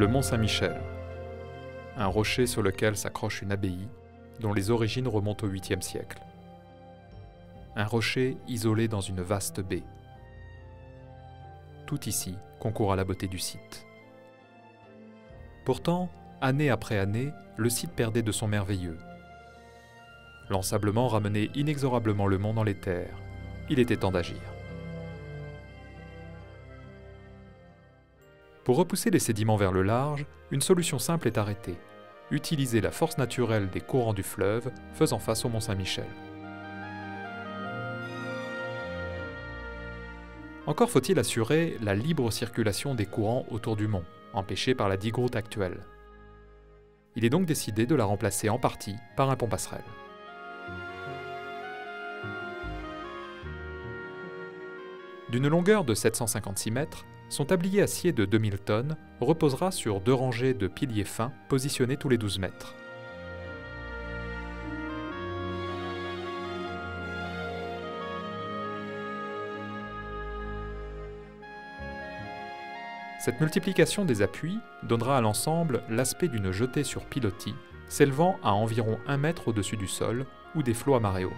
Le mont Saint-Michel, un rocher sur lequel s'accroche une abbaye dont les origines remontent au 8e siècle. Un rocher isolé dans une vaste baie. Tout ici concourt à la beauté du site. Pourtant, année après année, le site perdait de son merveilleux. L'ensablement ramenait inexorablement le mont dans les terres. Il était temps d'agir. Pour repousser les sédiments vers le large, une solution simple est arrêtée. Utiliser la force naturelle des courants du fleuve faisant face au mont Saint-Michel. Encore faut-il assurer la libre circulation des courants autour du mont, empêchée par la digue-route actuelle. Il est donc décidé de la remplacer en partie par un pont-passerelle. D'une longueur de 756 mètres, son tablier acier de 2000 tonnes reposera sur 2 rangées de piliers fins positionnés tous les 12 mètres. Cette multiplication des appuis donnera à l'ensemble l'aspect d'une jetée sur pilotis, s'élevant à environ 1 mètre au-dessus du sol ou des flots à marée haute.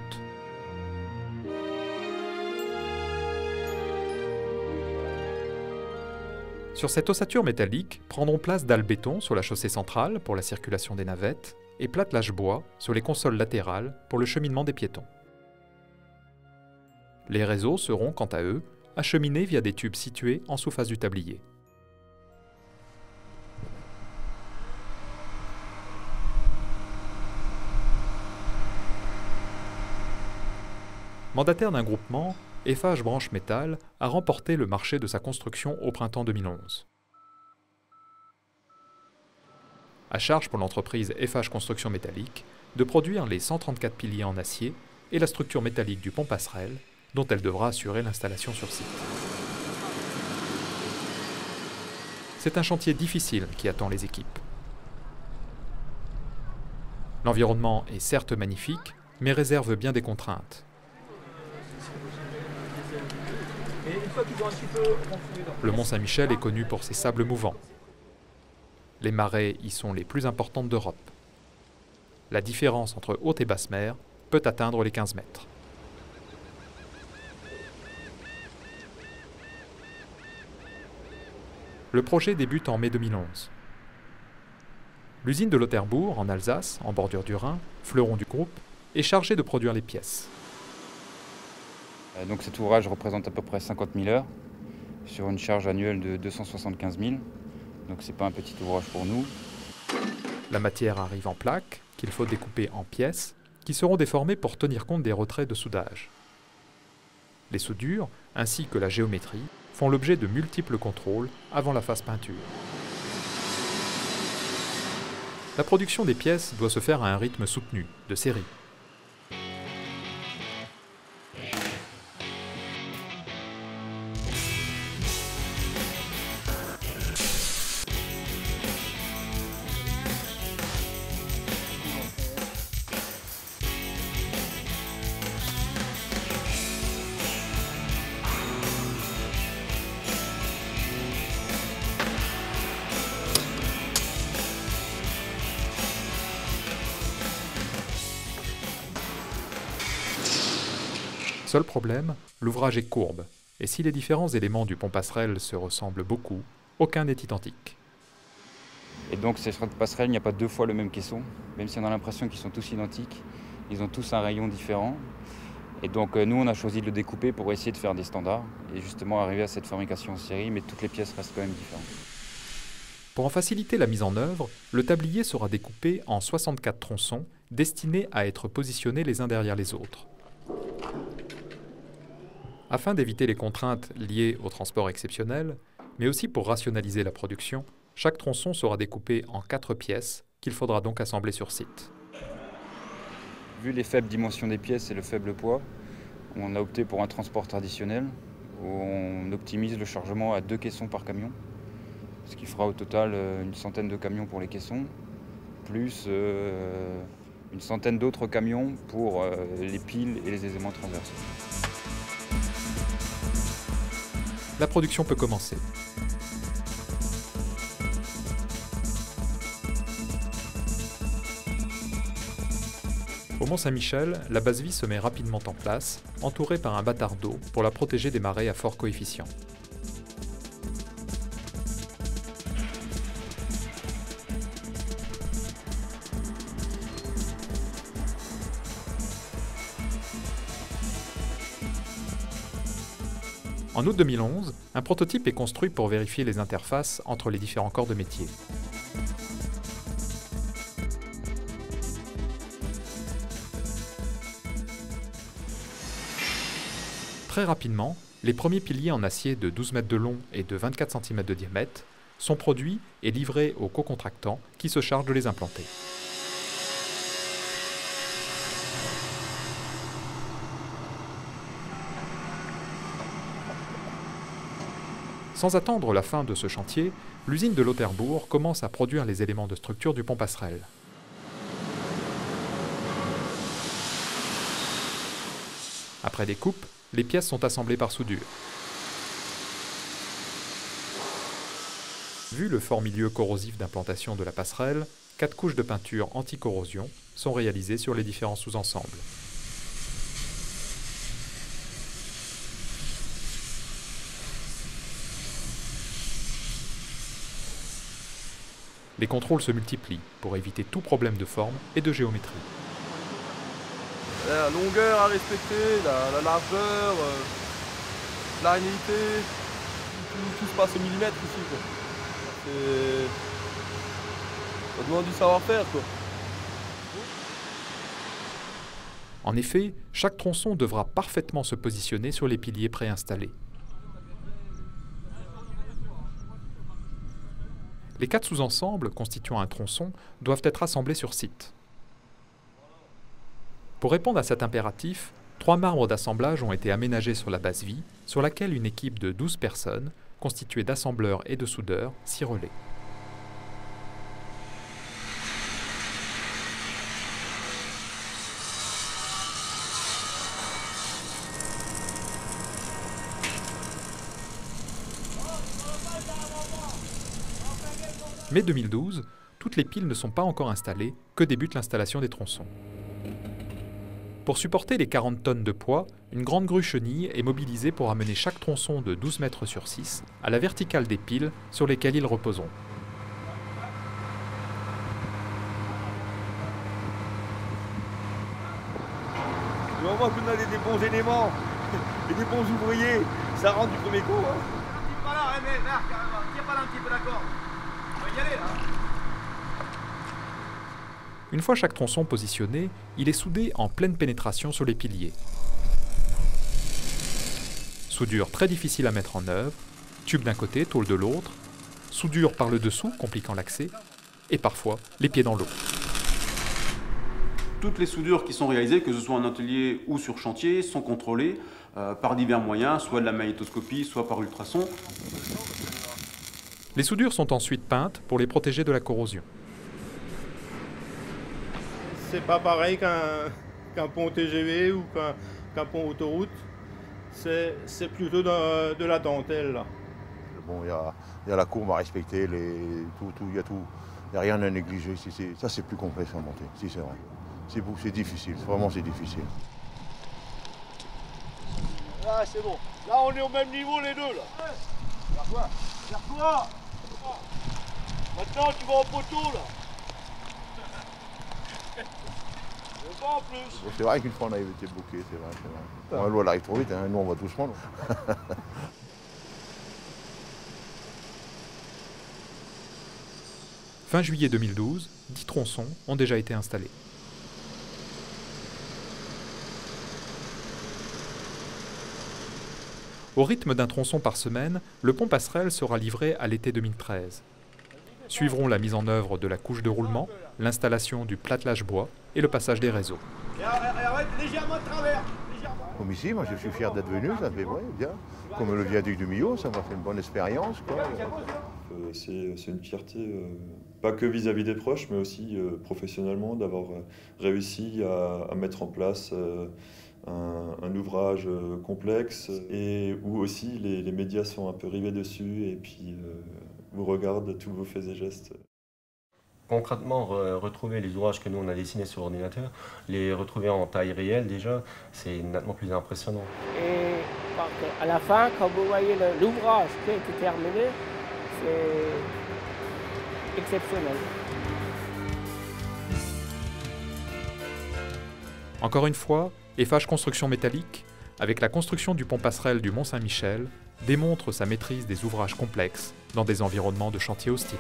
Sur cette ossature métallique prendront place dalles béton sur la chaussée centrale pour la circulation des navettes et platelage bois sur les consoles latérales pour le cheminement des piétons. Les réseaux seront, quant à eux, acheminés via des tubes situés en sous-face du tablier. Mandataire d'un groupement, Eiffage Branche Métal a remporté le marché de sa construction au printemps 2011. À charge pour l'entreprise Eiffage Construction Métallique de produire les 134 piliers en acier et la structure métallique du pont-passerelle, dont elle devra assurer l'installation sur site. C'est un chantier difficile qui attend les équipes. L'environnement est certes magnifique, mais réserve bien des contraintes. Le mont Saint-Michel est connu pour ses sables mouvants. Les marées y sont les plus importantes d'Europe. La différence entre haute et basse mer peut atteindre les 15 mètres. Le projet débute en mai 2011. L'usine de Lauterbourg, en Alsace, en bordure du Rhin, fleuron du groupe, est chargée de produire les pièces. Donc cet ouvrage représente à peu près 50 000 heures sur une charge annuelle de 275 000. Donc c'est pas un petit ouvrage pour nous. La matière arrive en plaques qu'il faut découper en pièces qui seront déformées pour tenir compte des retraits de soudage. Les soudures, ainsi que la géométrie, font l'objet de multiples contrôles avant la phase peinture. La production des pièces doit se faire à un rythme soutenu, de série. Seul problème, l'ouvrage est courbe, et si les différents éléments du pont-passerelle se ressemblent beaucoup, aucun n'est identique. Et donc ces passerelles, il n'y a pas 2 fois le même caisson, même si on a l'impression qu'ils sont tous identiques, ils ont tous un rayon différent. Et donc nous on a choisi de le découper pour essayer de faire des standards, et justement arriver à cette fabrication en série, mais toutes les pièces restent quand même différentes. Pour en faciliter la mise en œuvre, le tablier sera découpé en 64 tronçons destinés à être positionnés les uns derrière les autres. Afin d'éviter les contraintes liées au transport exceptionnel, mais aussi pour rationaliser la production, chaque tronçon sera découpé en 4 pièces qu'il faudra donc assembler sur site. Vu les faibles dimensions des pièces et le faible poids, on a opté pour un transport traditionnel où on optimise le chargement à 2 caissons par camion, ce qui fera au total une centaine de camions pour les caissons, plus une centaine d'autres camions pour les piles et les aisements transversaux. La production peut commencer. Au Mont-Saint-Michel, la base vie se met rapidement en place, entourée par un bâtard d'eau pour la protéger des marées à fort coefficient. En août 2011, un prototype est construit pour vérifier les interfaces entre les différents corps de métier. Très rapidement, les premiers piliers en acier de 12 mètres de long et de 24 cm de diamètre sont produits et livrés aux co-contractants qui se chargent de les implanter. Sans attendre la fin de ce chantier, l'usine de Lauterbourg commence à produire les éléments de structure du pont passerelle. Après découpe, les pièces sont assemblées par soudure. Vu le fort milieu corrosif d'implantation de la passerelle, 4 couches de peinture anti-corrosion sont réalisées sur les différents sous-ensembles. Les contrôles se multiplient pour éviter tout problème de forme et de géométrie. La longueur à respecter, la largeur, la réalité, tout se passe au millimètre ici, quoi. Ça demande du savoir-faire, quoi. En effet, chaque tronçon devra parfaitement se positionner sur les piliers préinstallés. Les 4 sous-ensembles constituant un tronçon doivent être assemblés sur site. Pour répondre à cet impératif, 3 marbres d'assemblage ont été aménagés sur la base vie, sur laquelle une équipe de 12 personnes, constituée d'assembleurs et de soudeurs, s'y relaie. Mai 2012, toutes les piles ne sont pas encore installées, que débute l'installation des tronçons. Pour supporter les 40 tonnes de poids, une grande grue chenille est mobilisée pour amener chaque tronçon de 12 mètres sur 6 à la verticale des piles sur lesquelles ils reposeront. Du moment que vous avez des bons éléments et des bons ouvriers, ça rentre du premier coup. Hein. Tire pas là, mais là, carrément. Tire pas là un petit peu, d'accord. On va y aller, là. Une fois chaque tronçon positionné, il est soudé en pleine pénétration sur les piliers. Soudure très difficile à mettre en œuvre, tube d'un côté, tôle de l'autre, soudure par le dessous, compliquant l'accès, et parfois les pieds dans l'eau. Toutes les soudures qui sont réalisées, que ce soit en atelier ou sur chantier, sont contrôlées par divers moyens, soit de la magnétoscopie, soit par ultrasons. Les soudures sont ensuite peintes pour les protéger de la corrosion. C'est pas pareil qu'un pont TGV ou qu'un pont autoroute. C'est plutôt de la dentelle, là. Bon, il y a la courbe à respecter, il y a tout. Il n'y a rien à négliger. Ça, c'est plus complexe à monter, si c'est vrai. C'est difficile, vraiment c'est difficile. Là, c'est bon. Là, on est au même niveau, les deux, là. Vers toi. Maintenant, tu vas au poteau, là. Pas en plus. C'est vrai qu'une fois on avait été bloqué, c'est vrai. Bon, l'eau elle arrive trop vite, hein. Nous on va doucement. Fin juillet 2012, 10 tronçons ont déjà été installés. Au rythme d'un tronçon par semaine, le pont passerelle sera livré à l'été 2013. Suivront la mise en œuvre de la couche de roulement, l'installation du platelage bois et le passage des réseaux. Et arrête légèrement de travers. Comme ici, moi je suis fier d'être venu, ça fait bien. Comme le viaduc du Millau, ça m'a fait une bonne expérience, quoi. C'est une fierté, pas que vis-à-vis des proches, mais aussi professionnellement, d'avoir réussi à mettre en place un ouvrage complexe et où aussi les médias sont un peu rivés dessus et puis vous regardent tous vos faits et gestes. Concrètement, retrouver les ouvrages que nous on a dessinés sur ordinateur, les retrouver en taille réelle déjà, c'est nettement plus impressionnant. Et à la fin, quand vous voyez l'ouvrage qui a été terminé, c'est exceptionnel. Encore une fois, Eiffage Construction Métallique, avec la construction du pont passerelle du Mont-Saint-Michel, démontre sa maîtrise des ouvrages complexes dans des environnements de chantier hostiles.